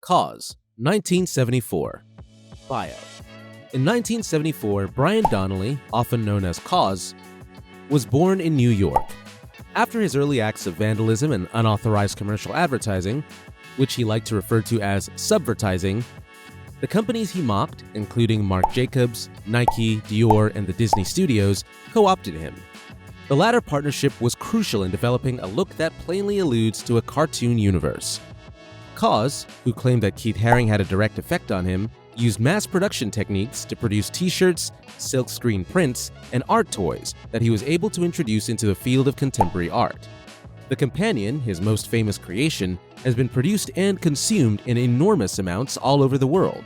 Kaws, 1974. Bio. In 1974, Brian Donnelly, often known as Kaws, was born in New York. After his early acts of vandalism and unauthorized commercial advertising, which he liked to refer to as subvertising, the companies he mocked, including Marc Jacobs, Nike, Dior, and the Disney Studios, co-opted him. The latter partnership was crucial in developing a look that plainly alludes to a cartoon universe. Kaws, who claimed that Keith Haring had a direct effect on him, used mass production techniques to produce t-shirts, silkscreen prints, and art toys that he was able to introduce into the field of contemporary art. The Companion, his most famous creation, has been produced and consumed in enormous amounts all over the world.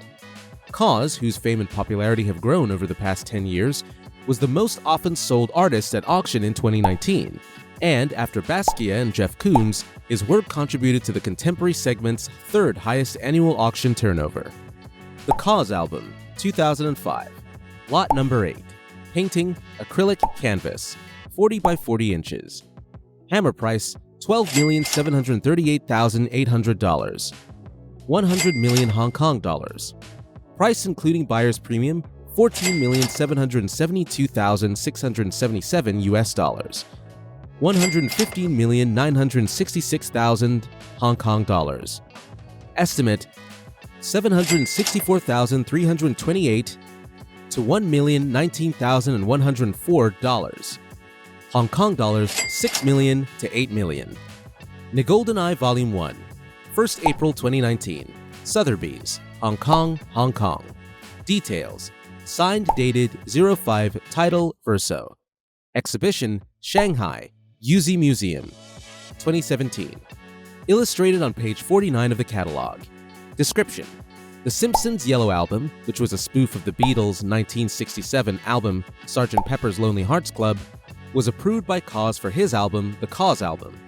Kaws, whose fame and popularity have grown over the past 10 years, was the most often sold artist at auction in 2019, and after Basquiat and Jeff Koons, his work contributed to the contemporary segment's third highest annual auction turnover. The Kaws album, 2005. Lot number 8. Painting, acrylic canvas, 40 by 40 inches. Hammer price, $12,738,800. 100 million Hong Kong dollars. Price including buyer's premium, $14,772,677 US dollars. 115,966,000 Hong Kong dollars. Estimate, $764,328 to $1,019,104. Hong Kong dollars, 6 million to 8 million. Goldeneye Volume 1. 1st April 2019. Sotheby's, Hong Kong, Hong Kong. Details. Signed dated 05 Title Verso. Exhibition, Shanghai, Yuzi Museum. 2017. Illustrated on page 49 of the catalog. Description. The Simpsons' Yellow Album, which was a spoof of the Beatles' 1967 album Sgt. Pepper's Lonely Hearts Club, was approved by Kaws for his album, The Kaws Album.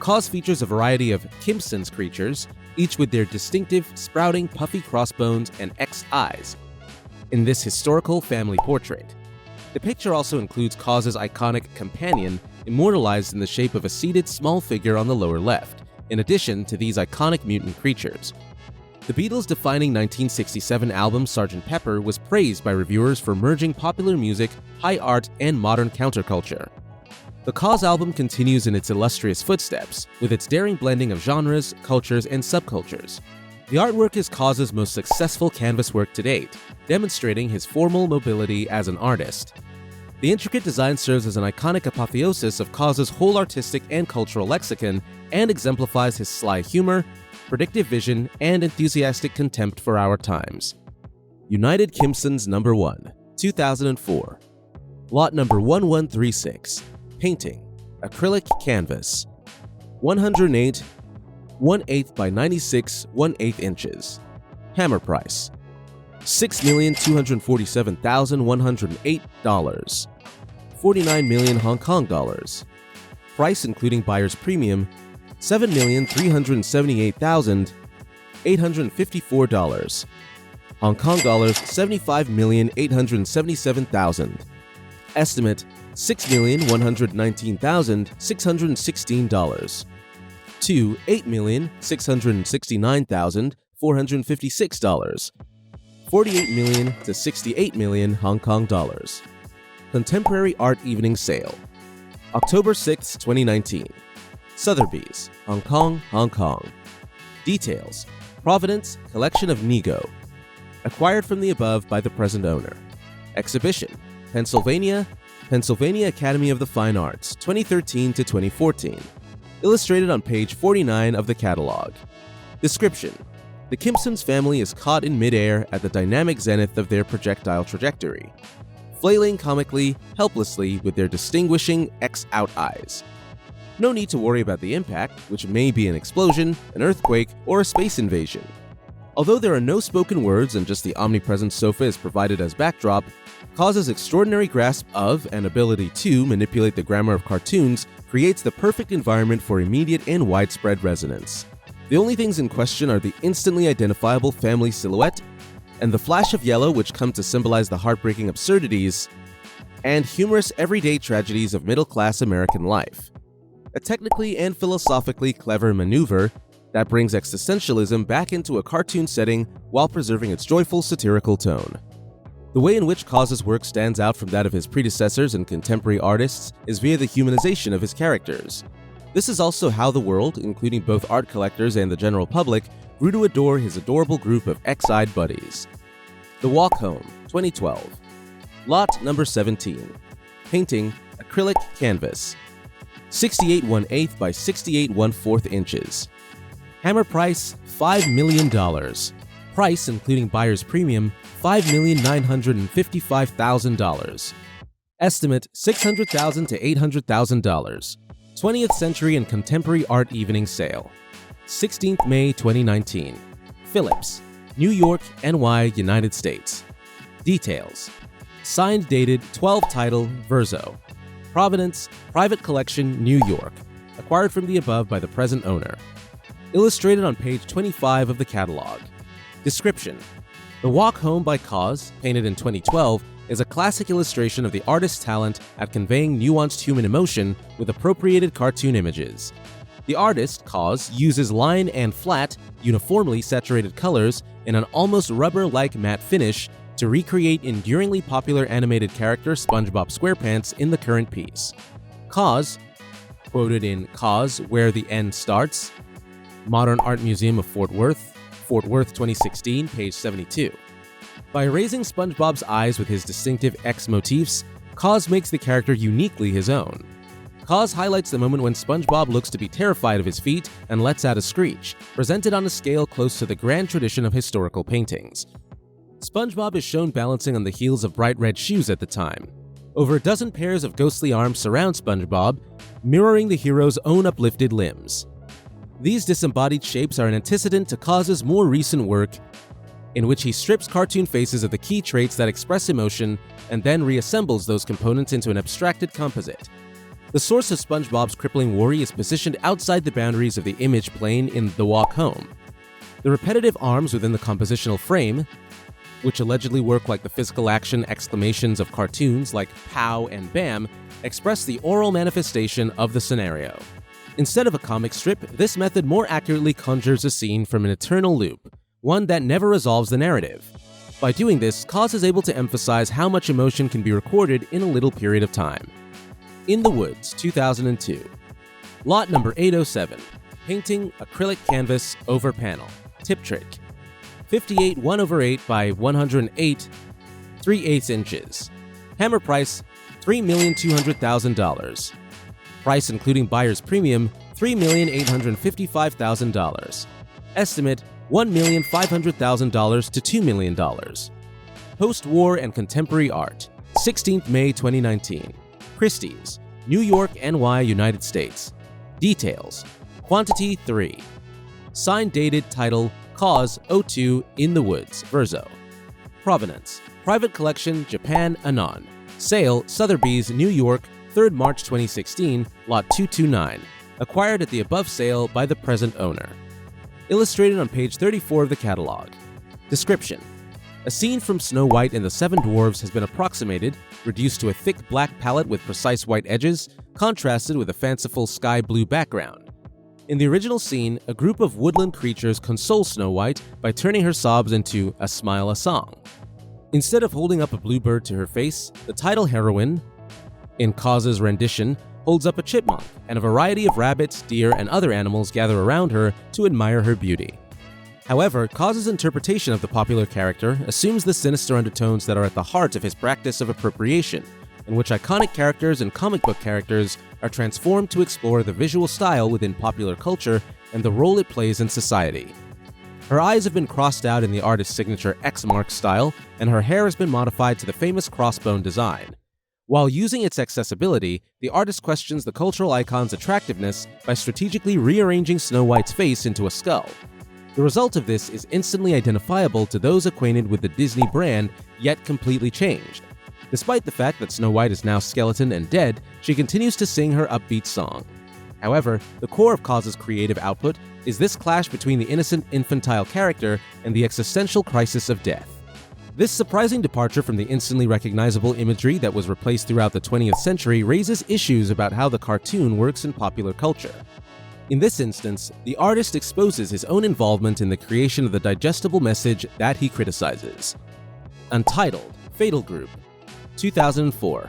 Kaws features a variety of Simpsons creatures, each with their distinctive, sprouting, puffy crossbones and X eyes, in this historical family portrait. The picture also includes Kaws' iconic companion, immortalized in the shape of a seated small figure on the lower left, in addition to these iconic mutant creatures. The Beatles' defining 1967 album Sgt. Pepper was praised by reviewers for merging popular music, high art, and modern counterculture. The Kaws album continues in its illustrious footsteps, with its daring blending of genres, cultures, and subcultures. The artwork is Kaws' most successful canvas work to date, demonstrating his formal mobility as an artist. The intricate design serves as an iconic apotheosis of Kaws' whole artistic and cultural lexicon and exemplifies his sly humor, predictive vision, and enthusiastic contempt for our times. United Kimpsons No. 1, 2004. Lot number 1136. Painting, acrylic canvas, 108 1/8 by 96 1/8 inches. Hammer price, $6,247,108. 49 million Hong Kong dollars. Price including buyer's premium, $7,378,854. Hong Kong dollars, 75,877,000. Estimate, $6,119,616 to $8,669,456. 48 million to 68 million Hong Kong dollars. Contemporary Art Evening Sale. October 6, 2019. Sotheby's, Hong Kong, Hong Kong. Details. Provenance, collection of Nego. Acquired from the above by the present owner. Exhibition, Pennsylvania Academy of the Fine Arts, 2013 to 2014. Illustrated on page 49 of the catalog. Description. The Kimpsons family is caught in midair at the dynamic zenith of their projectile trajectory, flailing comically, helplessly with their distinguishing X-out eyes. No need to worry about the impact, which may be an explosion, an earthquake, or a space invasion. Although there are no spoken words and just the omnipresent sofa is provided as backdrop, Kaws' extraordinary grasp of and ability to manipulate the grammar of cartoons creates the perfect environment for immediate and widespread resonance. The only things in question are the instantly identifiable family silhouette and the flash of yellow, which come to symbolize the heartbreaking absurdities and humorous everyday tragedies of middle-class American life. A technically and philosophically clever maneuver, that brings existentialism back into a cartoon setting while preserving its joyful satirical tone. The way in which Kaws' work stands out from that of his predecessors and contemporary artists is via the humanization of his characters. This is also how the world, including both art collectors and the general public, grew to adore his adorable group of X-eyed buddies. The Walk Home, 2012. Lot number 17. Painting, acrylic canvas. 68 1/8 by 68 1/4 inches. Hammer price, $5 million. Price, including buyer's premium, $5,955,000. Estimate, $600,000 to $800,000. 20th Century and Contemporary Art Evening Sale. 16th May 2019. Phillips, New York, NY, United States. Details. Signed dated 12 title Verso. Provenance, Private Collection, New York. Acquired from the above by the present owner. Illustrated on page 25 of the catalog. Description. The Walk Home by Kaws, painted in 2012, is a classic illustration of the artist's talent at conveying nuanced human emotion with appropriated cartoon images. The artist, Kaws, uses line and flat, uniformly saturated colors in an almost rubber-like matte finish to recreate enduringly popular animated character SpongeBob SquarePants in the current piece. Kaws, quoted in Kaws, Where the End Starts, Modern Art Museum of Fort Worth 2016, page 72. By erasing SpongeBob's eyes with his distinctive X motifs, Kaws makes the character uniquely his own. Kaws highlights the moment when SpongeBob looks to be terrified of his feet and lets out a screech, presented on a scale close to the grand tradition of historical paintings. SpongeBob is shown balancing on the heels of bright red shoes at the time. Over a dozen pairs of ghostly arms surround SpongeBob, mirroring the hero's own uplifted limbs. These disembodied shapes are an antecedent to Kaws' more recent work, in which he strips cartoon faces of the key traits that express emotion and then reassembles those components into an abstracted composite. The source of SpongeBob's crippling worry is positioned outside the boundaries of the image plane in The Walk Home. The repetitive arms within the compositional frame, which allegedly work like the physical action exclamations of cartoons like POW and BAM, express the oral manifestation of the scenario. Instead of a comic strip, this method more accurately conjures a scene from an eternal loop, one that never resolves the narrative. By doing this, Kaws is able to emphasize how much emotion can be recorded in a little period of time. In the Woods, 2002. Lot number 807. Painting, acrylic canvas, over panel. Tip trick. 58 1/8 by 108 3/8 inches. Hammer price, $3,200,000. Price including buyer's premium, $3,855,000. Estimate, $1,500,000 to $2 million. Post-war and contemporary art. 16th May 2019. Christie's, New York, NY, United States. Details. Quantity 3. Signed dated title Kaws 02 In the Woods, Verso. Provenance. Private Collection, Japan, Anon. Sale, Sotheby's, New York, 3rd March 2016, Lot 229. Acquired at the above sale by the present owner. Illustrated on page 34 of the catalog. Description. A scene from Snow White and the Seven Dwarfs has been approximated, reduced to a thick black palette with precise white edges, contrasted with a fanciful sky blue background. In the original scene, a group of woodland creatures console Snow White by turning her sobs into a smile a song. Instead of holding up a bluebird to her face, the title heroine, in Kaws' rendition, holds up a chipmunk, and a variety of rabbits, deer, and other animals gather around her to admire her beauty. However, Kaws' interpretation of the popular character assumes the sinister undertones that are at the heart of his practice of appropriation, in which iconic characters and comic book characters are transformed to explore the visual style within popular culture and the role it plays in society. Her eyes have been crossed out in the artist's signature X-mark style, and her hair has been modified to the famous crossbone design. While using its accessibility, the artist questions the cultural icon's attractiveness by strategically rearranging Snow White's face into a skull. The result of this is instantly identifiable to those acquainted with the Disney brand, yet completely changed. Despite the fact that Snow White is now skeleton and dead, she continues to sing her upbeat song. However, the core of Kaws' creative output is this clash between the innocent infantile character and the existential crisis of death. This surprising departure from the instantly recognizable imagery that was replaced throughout the 20th century raises issues about how the cartoon works in popular culture. In this instance, the artist exposes his own involvement in the creation of the digestible message that he criticizes. Untitled, Fatal Group, 2004.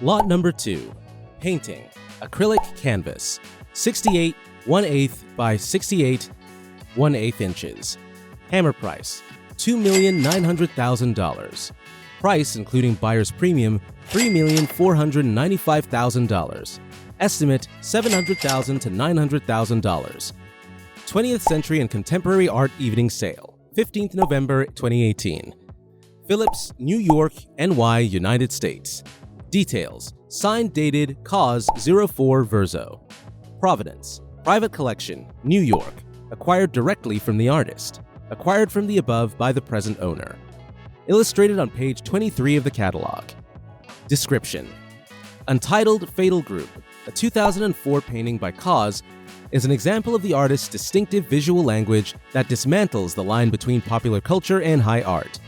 Lot number 2. Painting, acrylic canvas, 68 1/8 by 68 1/8 inches. Hammer price, $2,900,000. Price, including buyer's premium, $3,495,000. Estimate, $700,000 to $900,000. 20th Century and Contemporary Art Evening Sale, 15th November 2018. Phillips, New York, NY, United States. Details, signed dated Kaws 04 Verso. Provenance, private collection, New York. Acquired directly from the artist. Acquired from the above by the present owner. Illustrated on page 23 of the catalog. Description: Untitled Fatal Group, a 2004 painting by Kaws, is an example of the artist's distinctive visual language that dismantles the line between popular culture and high art.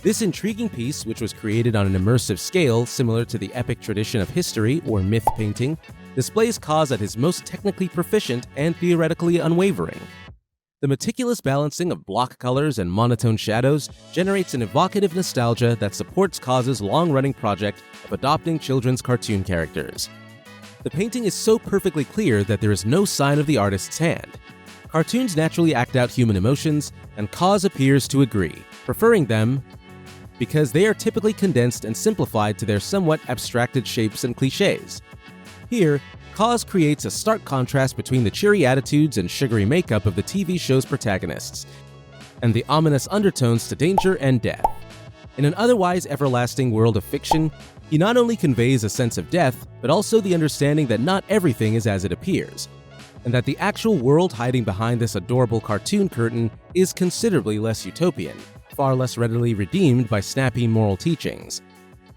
This intriguing piece, which was created on an immersive scale similar to the epic tradition of history or myth painting, displays Kaws at his most technically proficient and theoretically unwavering. The meticulous balancing of block colors and monotone shadows generates an evocative nostalgia that supports Kaws's long-running project of adopting children's cartoon characters. The painting is so perfectly clear that there is no sign of the artist's hand. Cartoons naturally act out human emotions, and Kaws appears to agree, preferring them because they are typically condensed and simplified to their somewhat abstracted shapes and cliches. Here, Kaws creates a stark contrast between the cheery attitudes and sugary makeup of the TV show's protagonists, and the ominous undertones to danger and death. In an otherwise everlasting world of fiction, he not only conveys a sense of death, but also the understanding that not everything is as it appears, and that the actual world hiding behind this adorable cartoon curtain is considerably less utopian, far less readily redeemed by snappy moral teachings.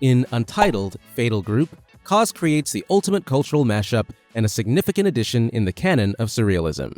In Untitled, Fatal Group, Kaws creates the ultimate cultural mashup and a significant addition in the canon of surrealism.